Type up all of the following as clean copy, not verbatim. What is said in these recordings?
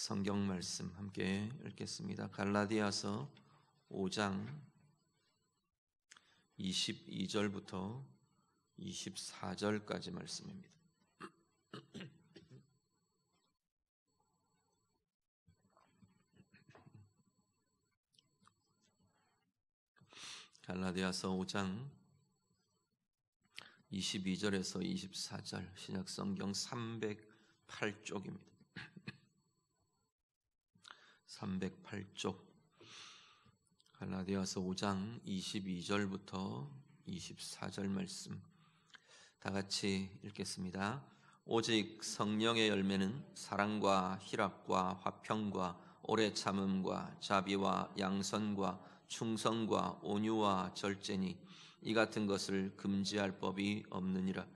성경 말씀 함께 읽겠습니다. 갈라디아서 5장 22절부터 24절까지 말씀입니다. 갈라디아서 5장 22절에서 24절 신약성경 308쪽입니다. 308쪽 갈라디아서 5장 22절부터 24절 말씀 다 같이 읽겠습니다. 오직 성령의 열매는 사랑과 희락과 화평과 오래 참음과 자비와 양선과 충성과 온유와 절제니 이 같은 것을 금지할 법이 없느니라.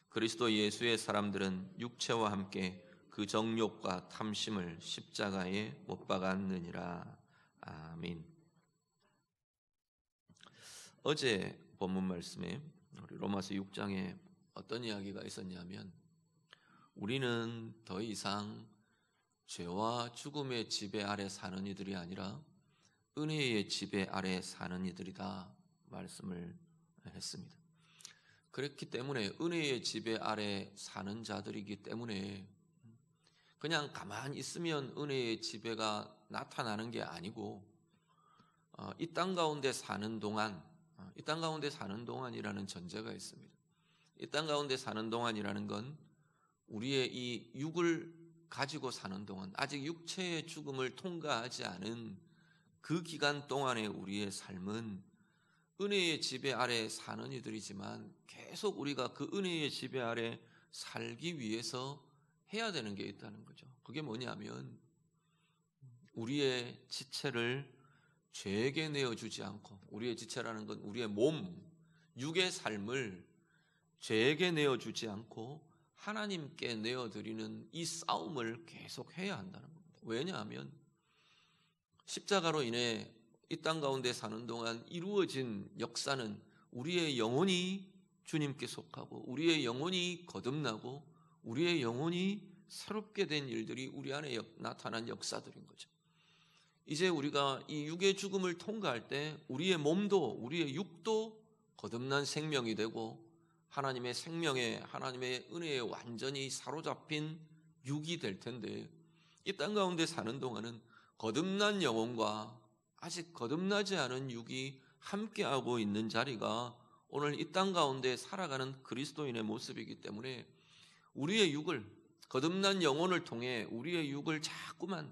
그리스도 예수의 사람들은 육체와 함께 그 정욕과 탐심을 십자가에 못 박았느니라. 아멘. 어제 본문 말씀에 우리 로마서 6장에 어떤 이야기가 있었냐면 우리는 더 이상 죄와 죽음의 지배 아래 사는 이들이 아니라 은혜의 지배 아래 사는 이들이다 말씀을 했습니다. 그렇기 때문에 은혜의 지배 아래 사는 자들이기 때문에 그냥 가만히 있으면 은혜의 지배가 나타나는 게 아니고 이 땅 가운데 사는 동안 이 땅 가운데 사는 동안이라는 전제가 있습니다. 이 땅 가운데 사는 동안이라는 건 우리의 이 육을 가지고 사는 동안 아직 육체의 죽음을 통과하지 않은 그 기간 동안의 우리의 삶은 은혜의 지배 아래 사는 이들이지만 계속 우리가 그 은혜의 지배 아래 살기 위해서 해야 되는 게 있다는 거죠. 그게 뭐냐면 우리의 지체를 죄에게 내어주지 않고, 우리의 지체라는 건 우리의 몸, 육의 삶을 죄에게 내어주지 않고 하나님께 내어드리는 이 싸움을 계속 해야 한다는 겁니다. 왜냐하면 십자가로 인해 이 땅 가운데 사는 동안 이루어진 역사는 우리의 영혼이 주님께 속하고 우리의 영혼이 거듭나고 우리의 영혼이 새롭게 된 일들이 우리 안에 나타난 역사들인 거죠. 이제 우리가 이 육의 죽음을 통과할 때 우리의 몸도 우리의 육도 거듭난 생명이 되고 하나님의 생명에 하나님의 은혜에 완전히 사로잡힌 육이 될 텐데 이 땅 가운데 사는 동안은 거듭난 영혼과 아직 거듭나지 않은 육이 함께하고 있는 자리가 오늘 이 땅 가운데 살아가는 그리스도인의 모습이기 때문에 우리의 육을 거듭난 영혼을 통해 우리의 육을 자꾸만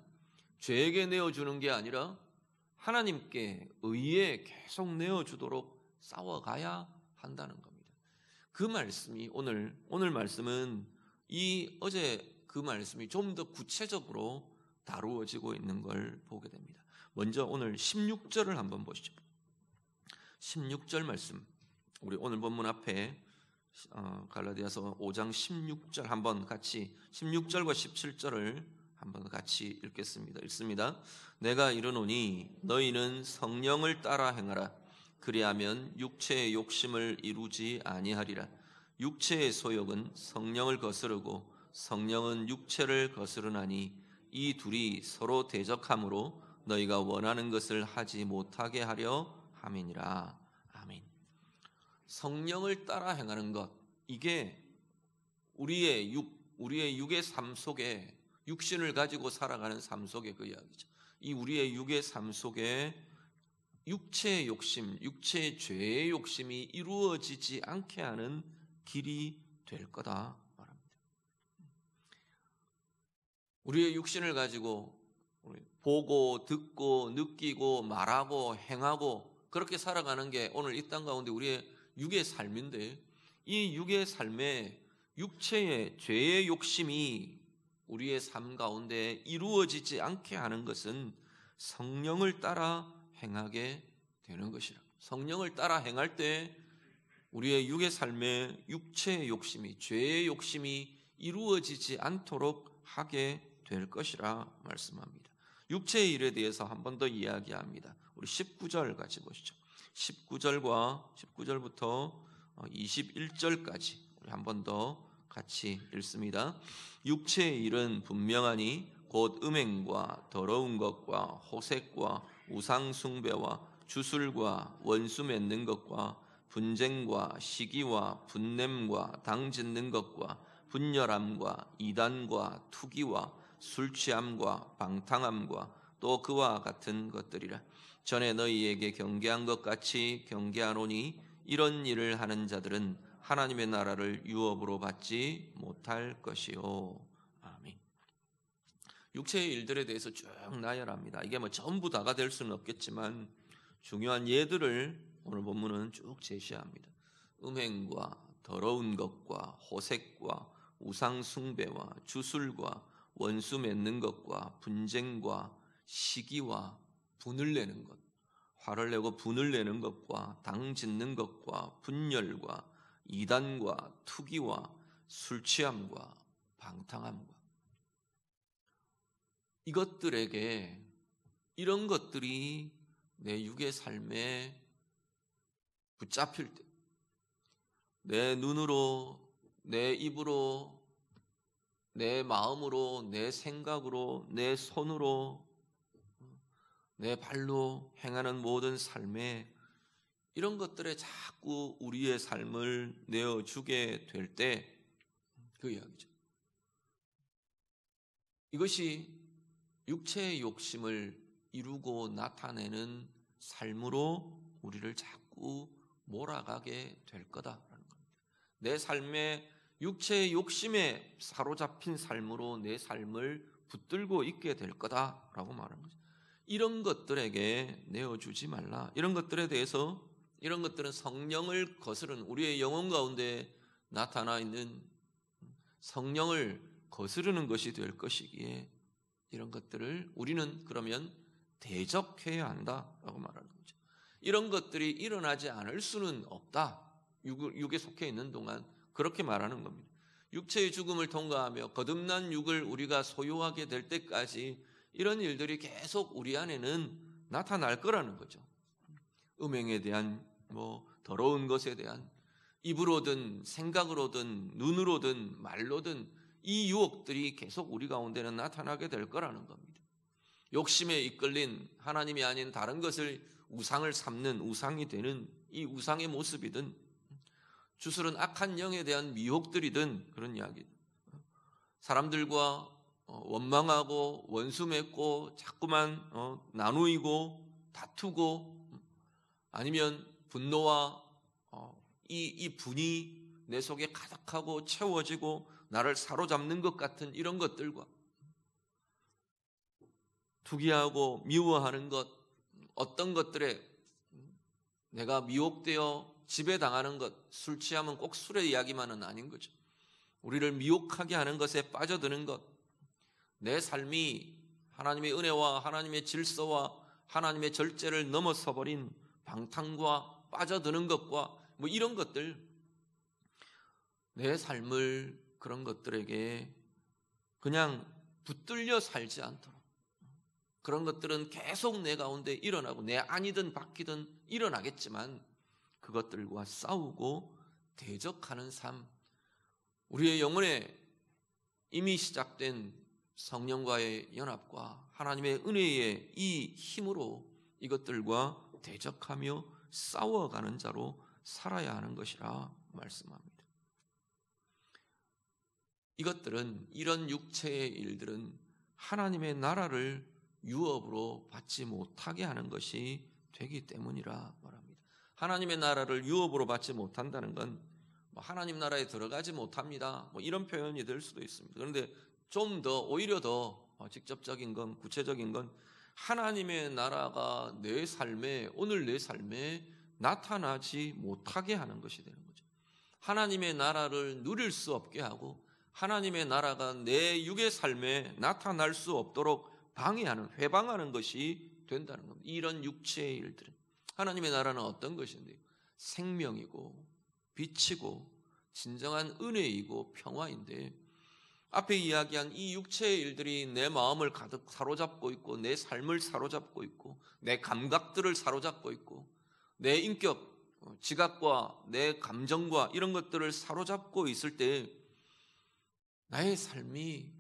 죄에게 내어주는 게 아니라 하나님께 의에 계속 내어주도록 싸워가야 한다는 겁니다. 그 말씀이 오늘 말씀은 이 어제 그 말씀이 좀 더 구체적으로 다루어지고 있는 걸 보게 됩니다. 먼저 오늘 16절을 한번 보시죠. 16절 말씀 우리 오늘 본문 앞에 갈라디아서 5장 16절 한번 같이 16절과 17절을 한번 같이 읽겠습니다. 읽습니다. 내가 이르노니 너희는 성령을 따라 행하라. 그리하면 육체의 욕심을 이루지 아니하리라. 육체의 소욕은 성령을 거스르고 성령은 육체를 거스르나니 이 둘이 서로 대적하므로 너희가 원하는 것을 하지 못하게 하려 함이니라. 아멘. 성령을 따라 행하는 것, 이게 우리의 육의 삶 속에 육신을 가지고 살아가는 삶 속에 그 이야기죠. 이 우리의 육의 삶 속에 육체의 욕심, 육체의 죄의 욕심이 이루어지지 않게 하는 길이 될 거다 말합니다. 우리의 육신을 가지고 보고 듣고 느끼고 말하고 행하고 그렇게 살아가는 게 오늘 이 땅 가운데 우리의 육의 삶인데 이 육의 삶에 육체의 죄의 욕심이 우리의 삶 가운데 이루어지지 않게 하는 것은 성령을 따라 행하게 되는 것이라. 성령을 따라 행할 때 우리의 육의 삶에 육체의 욕심이 죄의 욕심이 이루어지지 않도록 하게 될 것이라 말씀합니다. 육체의 일에 대해서 한 번 더 이야기합니다. 우리 19절 같이 보시죠. 19절부터 21절까지 우리 한 번 더 같이 읽습니다. 육체의 일은 분명하니 곧 곧 음행과 더러운 것과 호색과 우상 숭배와 주술과 원수 맺는 것과 분쟁과 시기와 분냄과 당 짓는 것과 분열함과 이단과 투기와 술 취함과 방탕함과 또 그와 같은 것들이라. 전에 너희에게 경계한 것 같이 경계하노니 이런 일을 하는 자들은 하나님의 나라를 유업으로 받지 못할 것이요. 아멘. 육체의 일들에 대해서 쭉 나열합니다. 이게 뭐 전부 다가 될 수는 없겠지만 중요한 예들을 오늘 본문은 쭉 제시합니다. 음행과 더러운 것과 호색과 우상 숭배와 주술과 원수 맺는 것과 분쟁과 시기와 분을 내는 것, 화를 내고 분을 내는 것과 당 짓는 것과 분열과 이단과 투기와 술 취함과 방탕함과 이것들에게 이런 것들이 내 육의 삶에 붙잡힐 때 내 눈으로, 내 입으로, 내 마음으로, 내 생각으로, 내 손으로, 내 발로 행하는 모든 삶에 이런 것들에 자꾸 우리의 삶을 내어주게 될 때 그 이야기죠. 이것이 육체의 욕심을 이루고 나타내는 삶으로 우리를 자꾸 몰아가게 될 거다라는 겁니다. 내 삶에 육체의 욕심에 사로잡힌 삶으로 내 삶을 붙들고 있게 될 거다라고 말하는 거죠. 이런 것들에게 내어주지 말라. 이런 것들에 대해서 이런 것들은 성령을 거스르는 우리의 영혼 가운데 나타나 있는 성령을 거스르는 것이 될 것이기에 이런 것들을 우리는 그러면 대적해야 한다라고 말하는 거죠. 이런 것들이 일어나지 않을 수는 없다. 육에 속해 있는 동안 그렇게 말하는 겁니다. 육체의 죽음을 통과하며 거듭난 육을 우리가 소유하게 될 때까지 이런 일들이 계속 우리 안에는 나타날 거라는 거죠. 음행에 대한 더러운 것에 대한 입으로든 생각으로든 눈으로든 말로든 이 유혹들이 계속 우리 가운데는 나타나게 될 거라는 겁니다. 욕심에 이끌린 하나님이 아닌 다른 것을 우상을 삼는 우상이 되는 이 우상의 모습이든 주술은 악한 영에 대한 미혹들이든 그런 이야기. 사람들과 원망하고 원수 맺고 자꾸만 나누이고 다투고 아니면 분노와 이 분이 내 속에 가득하고 채워지고 나를 사로잡는 것 같은 이런 것들과 투기하고 미워하는 것, 어떤 것들에 내가 미혹되어 지배당하는 것, 술 취하면 꼭 술의 이야기만은 아닌 거죠. 우리를 미혹하게 하는 것에 빠져드는 것, 내 삶이 하나님의 은혜와 하나님의 질서와 하나님의 절제를 넘어서 버린 방탕과 빠져드는 것과 이런 것들, 내 삶을 그런 것들에게 그냥 붙들려 살지 않도록 그런 것들은 계속 내 가운데 일어나고 내 안이든 밖이든 일어나겠지만 그것들과 싸우고 대적하는 삶, 우리의 영혼에 이미 시작된 성령과의 연합과 하나님의 은혜의 이 힘으로 이것들과 대적하며 싸워가는 자로 살아야 하는 것이라 말씀합니다. 이것들은 이런 육체의 일들은 하나님의 나라를 유업으로 받지 못하게 하는 것이 되기 때문이라 말합니다. 하나님의 나라를 유업으로 받지 못한다는 건 하나님 나라에 들어가지 못합니다. 이런 표현이 될 수도 있습니다. 그런데 좀 더 오히려 더 직접적인 건 구체적인 건 하나님의 나라가 내 삶에 오늘 내 삶에 나타나지 못하게 하는 것이 되는 거죠. 하나님의 나라를 누릴 수 없게 하고 하나님의 나라가 내 육의 삶에 나타날 수 없도록 방해하는, 회방하는 것이 된다는 겁니다. 이런 육체의 일들은 하나님의 나라는 어떤 것인데요? 생명이고 빛이고 진정한 은혜이고 평화인데 앞에 이야기한 이 육체의 일들이 내 마음을 가득 사로잡고 있고 내 삶을 사로잡고 있고 내 감각들을 사로잡고 있고 내 인격, 지각과 내 감정과 이런 것들을 사로잡고 있을 때 나의 삶이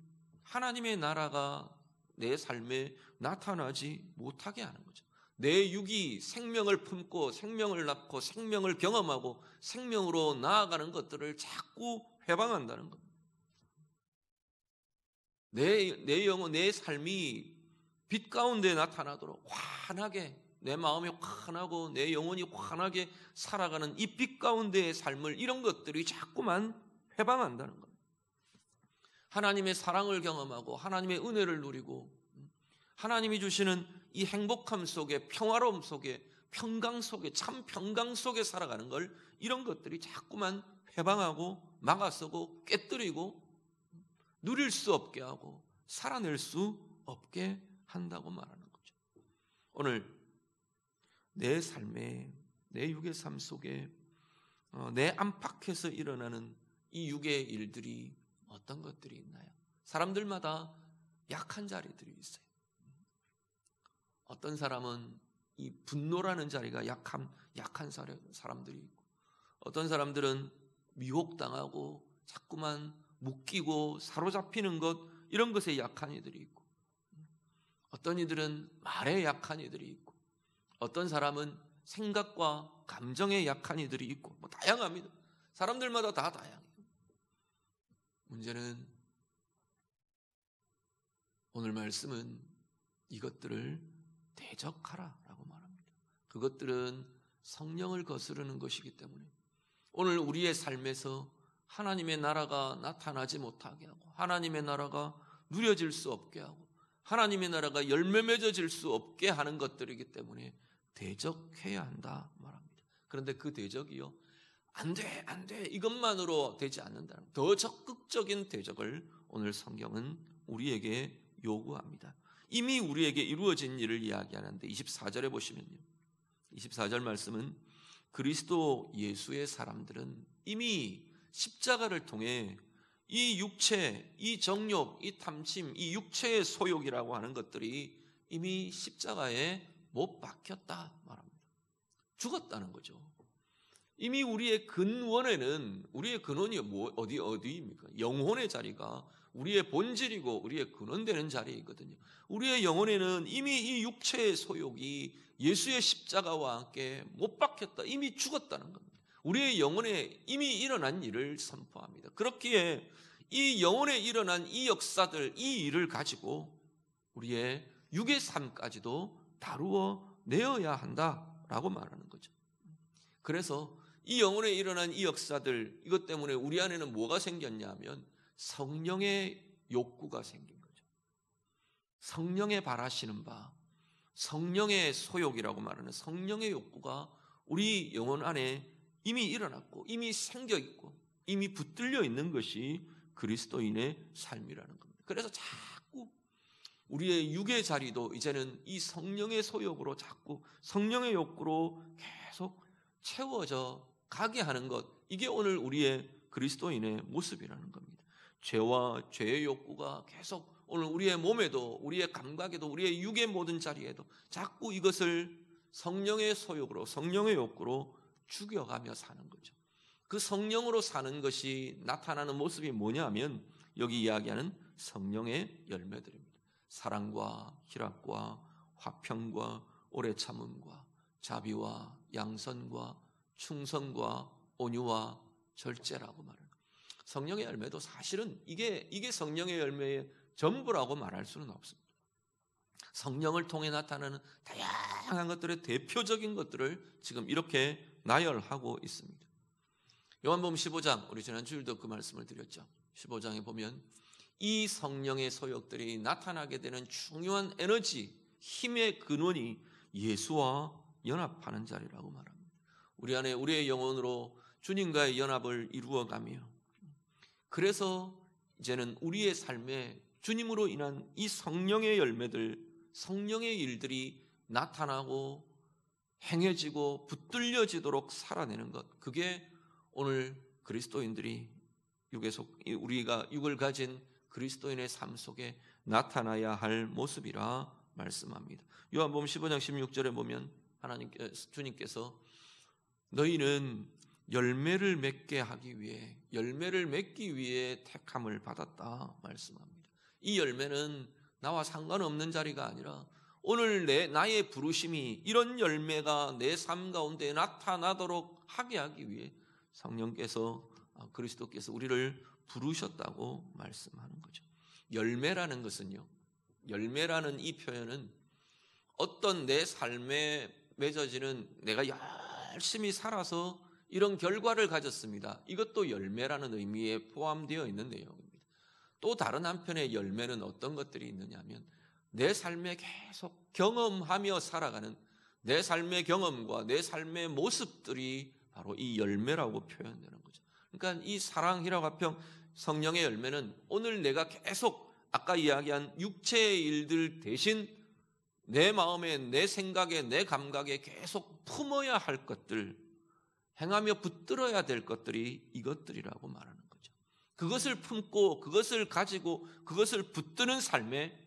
하나님의 나라가 내 삶에 나타나지 못하게 하는 거죠. 내 육이 생명을 품고 생명을 낳고 생명을 경험하고 생명으로 나아가는 것들을 자꾸 회방한다는 겁니다. 내 영혼, 내 삶이 빛 가운데 나타나도록 환하게, 내 마음이 환하고 내 영혼이 환하게 살아가는 이 빛 가운데의 삶을, 이런 것들이 자꾸만 회방한다는 겁니다. 하나님의 사랑을 경험하고 하나님의 은혜를 누리고 하나님이 주시는 이 행복함 속에, 평화로움 속에, 평강 속에, 참 평강 속에 살아가는 걸, 이런 것들이 자꾸만 회방하고 막아서고 깨뜨리고 누릴 수 없게 하고 살아낼 수 없게 한다고 말하는 거죠. 오늘 내 삶에, 내 육의 삶 속에 내 안팎에서 일어나는 이 육의 일들이 어떤 것들이 있나요? 사람들마다 약한 자리들이 있어요. 어떤 사람은 이 분노라는 자리가 약한 사람들이 있고, 어떤 사람들은 미혹당하고 자꾸만 묶이고 사로잡히는 것, 이런 것에 약한 이들이 있고, 어떤 이들은 말에 약한 이들이 있고, 어떤 사람은 생각과 감정에 약한 이들이 있고, 다양합니다. 사람들마다 다 다양해요. 문제는 오늘 말씀은 이것들을 대적하라라고 말합니다. 그것들은 성령을 거스르는 것이기 때문에 오늘 우리의 삶에서 하나님의 나라가 나타나지 못하게 하고, 하나님의 나라가 누려질 수 없게 하고, 하나님의 나라가 열매 맺어질 수 없게 하는 것들이기 때문에 대적해야 한다 말합니다. 그런데 그 대적이요, 안 돼 이것만으로 되지 않는다는, 더 적극적인 대적을 오늘 성경은 우리에게 요구합니다. 이미 우리에게 이루어진 일을 이야기하는데 24절에 보시면요, 24절 말씀은 그리스도 예수의 사람들은 이미 십자가를 통해 이 육체, 이 정욕, 이 탐심, 이 육체의 소욕이라고 하는 것들이 이미 십자가에 못 박혔다 말합니다. 죽었다는 거죠. 이미 우리의 근원에는, 우리의 근원이 어디입니까? 영혼의 자리가 우리의 본질이고 우리의 근원되는 자리이거든요. 우리의 영혼에는 이미 이 육체의 소욕이 예수의 십자가와 함께 못 박혔다, 이미 죽었다는 겁니다. 우리의 영혼에 이미 일어난 일을 선포합니다. 그렇기에 이 영혼에 일어난 이 역사들, 이 일을 가지고 우리의 육의 삶까지도 다루어 내어야 한다라고 말하는 거죠. 그래서 이 영혼에 일어난 이 역사들, 이것 때문에 우리 안에는 뭐가 생겼냐면 성령의 욕구가 생긴 거죠. 성령의 바라시는 바, 성령의 소욕이라고 말하는 성령의 욕구가 우리 영혼 안에 이미 일어났고 이미 생겨 있고 이미 붙들려 있는 것이 그리스도인의 삶이라는 겁니다. 그래서 자꾸 우리의 육의 자리도 이제는 이 성령의 소욕으로, 자꾸 성령의 욕구로 계속 채워져 가게 하는 것, 이게 오늘 우리의 그리스도인의 모습이라는 겁니다. 죄와 죄의 욕구가 계속 오늘 우리의 몸에도, 우리의 감각에도, 우리의 육의 모든 자리에도 자꾸 이것을 성령의 소욕으로, 성령의 욕구로 죽여가며 사는 거죠. 그 성령으로 사는 것이 나타나는 모습이 뭐냐면 여기 이야기하는 성령의 열매들입니다. 사랑과 희락과 화평과 오래 참음과 자비와 양선과 충성과 온유와 절제라고 말해요. 성령의 열매도 사실은 이게 성령의 열매의 전부라고 말할 수는 없습니다. 성령을 통해 나타나는 다양한 것들의 대표적인 것들을 지금 이렇게 나열하고 있습니다. 요한복음 15장, 우리 지난 주일도 그 말씀을 드렸죠. 15장에 보면 이 성령의 소욕들이 나타나게 되는 중요한 에너지, 힘의 근원이 예수와 연합하는 자리라고 말합니다. 우리 안에 우리의 영혼으로 주님과의 연합을 이루어가며, 그래서 이제는 우리의 삶에 주님으로 인한 이 성령의 열매들, 성령의 일들이 나타나고 행해지고 붙들려지도록 살아내는 것, 그게 오늘 그리스도인들이 우리가 육을 가진 그리스도인의 삶 속에 나타나야 할 모습이라 말씀합니다. 요한복음 15장 16절에 보면 주님께서 너희는 열매를 맺게 하기 위해, 열매를 맺기 위해 택함을 받았다 말씀합니다. 이 열매는 나와 상관없는 자리가 아니라 오늘 나의 부르심이 이런 열매가 내 삶 가운데 나타나도록 하게 하기 위해 성령께서 그리스도께서 우리를 부르셨다고 말씀하는 거죠. 열매라는 것은요, 열매라는 이 표현은 어떤 내 삶에 맺어지는 내가 열심히 살아서 이런 결과를 가졌습니다. 이것도 열매라는 의미에 포함되어 있는 내용입니다. 또 다른 한편의 열매는 어떤 것들이 있느냐 하면 내 삶에 계속 경험하며 살아가는 내 삶의 경험과 내 삶의 모습들이 바로 이 열매라고 표현되는 거죠. 그러니까 이 사랑, 희락, 화평, 성령의 열매는 오늘 내가 계속 아까 이야기한 육체의 일들 대신 내 마음에, 내 생각에, 내 감각에 계속 품어야 할 것들, 행하며 붙들어야 될 것들이 이것들이라고 말하는 거죠. 그것을 품고 그것을 가지고 그것을 붙드는 삶에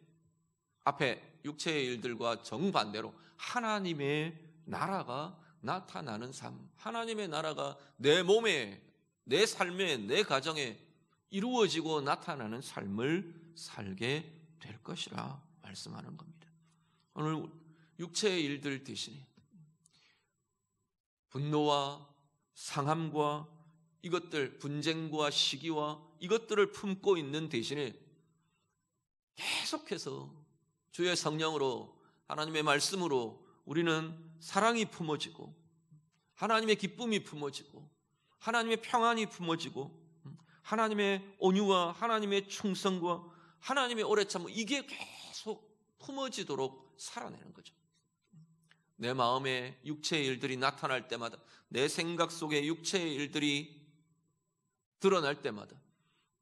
앞에 육체의 일들과 정반대로 하나님의 나라가 나타나는 삶, 하나님의 나라가 내 몸에, 내 삶에, 내 가정에 이루어지고 나타나는 삶을 살게 될 것이라 말씀하는 겁니다. 오늘 육체의 일들 대신에 분노와 상함과 이것들, 분쟁과 시기와 이것들을 품고 있는 대신에 계속해서 주의 성령으로 하나님의 말씀으로 우리는 사랑이 품어지고 하나님의 기쁨이 품어지고 하나님의 평안이 품어지고 하나님의 온유와 하나님의 충성과 하나님의 오래 참음, 이게 계속 품어지도록 살아내는 거죠. 내 마음에 육체의 일들이 나타날 때마다, 내 생각 속에 육체의 일들이 드러날 때마다,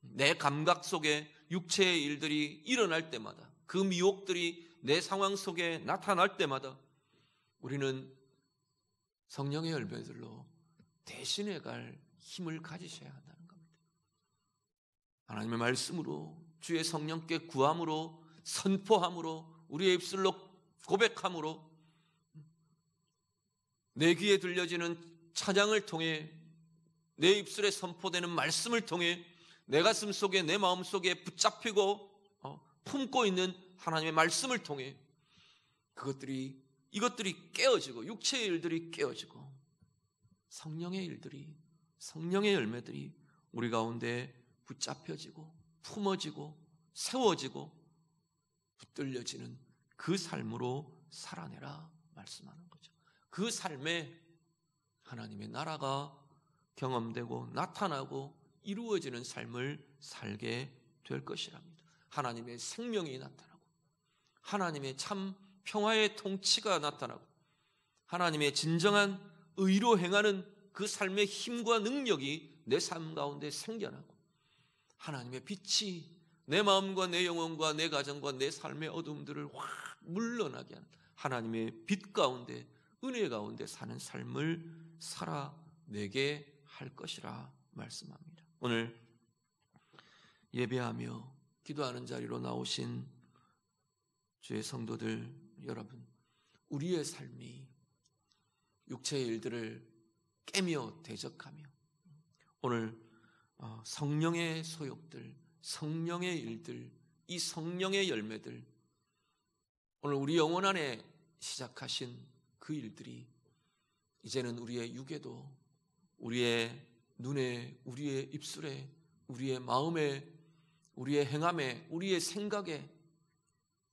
내 감각 속에 육체의 일들이 일어날 때마다, 그 미혹들이 내 상황 속에 나타날 때마다 우리는 성령의 열매들로 대신해 갈 힘을 가지셔야 한다는 겁니다. 하나님의 말씀으로, 주의 성령께 구함으로, 선포함으로, 우리의 입술로 고백함으로, 내 귀에 들려지는 찬양을 통해, 내 입술에 선포되는 말씀을 통해 내 가슴 속에, 내 마음 속에 붙잡히고 품고 있는 하나님의 말씀을 통해 이것들이 깨어지고 육체의 일들이 깨어지고 성령의 일들이, 성령의 열매들이 우리 가운데 붙잡혀지고 품어지고 세워지고 붙들려지는 그 삶으로 살아내라 말씀하는 거죠. 그 삶에 하나님의 나라가 경험되고 나타나고 이루어지는 삶을 살게 될 것이랍니다. 하나님의 생명이 나타나고 하나님의 참 평화의 통치가 나타나고 하나님의 진정한 의로 행하는 그 삶의 힘과 능력이 내 삶 가운데 생겨나고 하나님의 빛이 내 마음과 내 영혼과 내 가정과 내 삶의 어둠들을 확 물러나게 하는 하나님의 빛 가운데, 은혜 가운데 사는 삶을 살아내게 할 것이라 말씀합니다. 오늘 예배하며 기도하는 자리로 나오신 주의 성도들 여러분, 우리의 삶이 육체의 일들을 깨며 대적하며 오늘 성령의 소욕들, 성령의 일들, 이 성령의 열매들, 오늘 우리 영혼 안에 시작하신 그 일들이 이제는 우리의 육에도, 우리의 눈에, 우리의 입술에, 우리의 마음에, 우리의 행함에, 우리의 생각에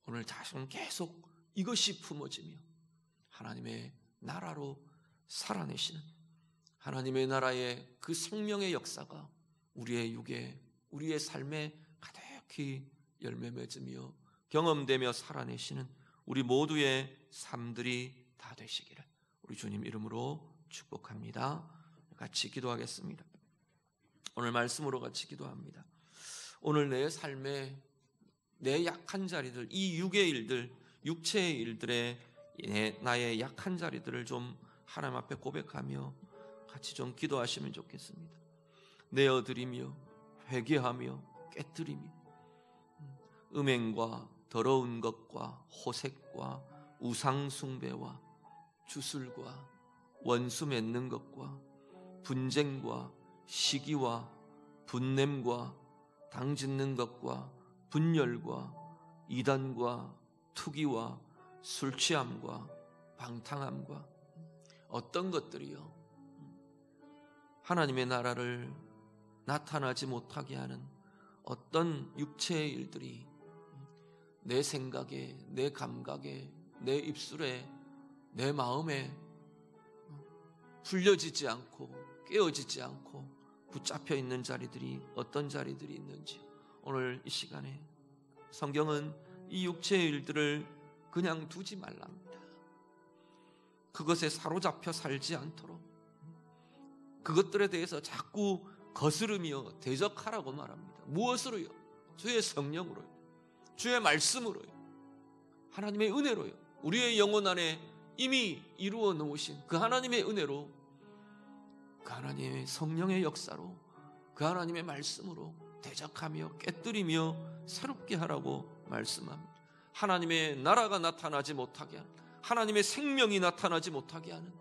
오늘 다시금 계속 이것이 품어지며 하나님의 나라로 살아내시는 하나님의 나라의 그 생명의 역사가 우리의 육에, 우리의 삶에 가득히 열매 맺으며 경험되며 살아내시는 우리 모두의 삶들이 다 되시기를 우리 주님 이름으로 축복합니다. 같이 기도하겠습니다. 오늘 말씀으로 같이 기도합니다. 오늘 내 삶에 내 약한 자리들, 이 육의 일들, 육체의 일들에 나의 약한 자리들을 좀 하나님 앞에 고백하며 같이 좀 기도하시면 좋겠습니다. 내어드리며 회개하며 깨뜨리며 음행과 더러운 것과 호색과 우상 숭배와 주술과 원수 맺는 것과 분쟁과 시기와 분냄과 당짓는 것과 분열과 이단과 투기와 술 취함과 방탕함과 어떤 것들이요 하나님의 나라를 나타나지 못하게 하는 어떤 육체의 일들이 내 생각에, 내 감각에, 내 입술에, 내 마음에 풀려지지 않고 깨어지지 않고 붙잡혀 있는 자리들이 어떤 자리들이 있는지 오늘 이 시간에 성경은 이 육체의 일들을 그냥 두지 말랍니다. 그것에 사로잡혀 살지 않도록 그것들에 대해서 자꾸 거스르며 대적하라고 말합니다. 무엇으로요? 주의 성령으로요, 주의 말씀으로요, 하나님의 은혜로요. 우리의 영혼 안에 이미 이루어 놓으신 그 하나님의 은혜로, 그 하나님의 성령의 역사로, 그 하나님의 말씀으로 대적하며 깨뜨리며 새롭게 하라고 말씀합니다. 하나님의 나라가 나타나지 못하게 하는, 하나님의 생명이 나타나지 못하게 하는,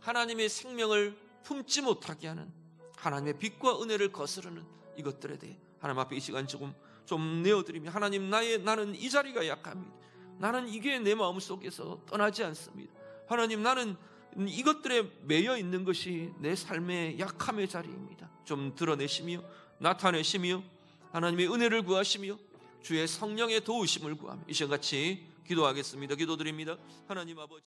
하나님의 생명을 품지 못하게 하는, 하나님의 빛과 은혜를 거스르는 이것들에 대해 하나님 앞에 이 시간 좀 내어드리며, 하나님, 나는 이 자리가 약합니다. 나는 이게 내 마음속에서 떠나지 않습니다. 하나님, 나는 이것들에 매여 있는 것이 내 삶의 약함의 자리입니다. 좀 드러내시며 나타내시며 하나님의 은혜를 구하시며 주의 성령의 도우심을 구하며 이 시간 같이 기도하겠습니다. 기도드립니다. 하나님 아버지,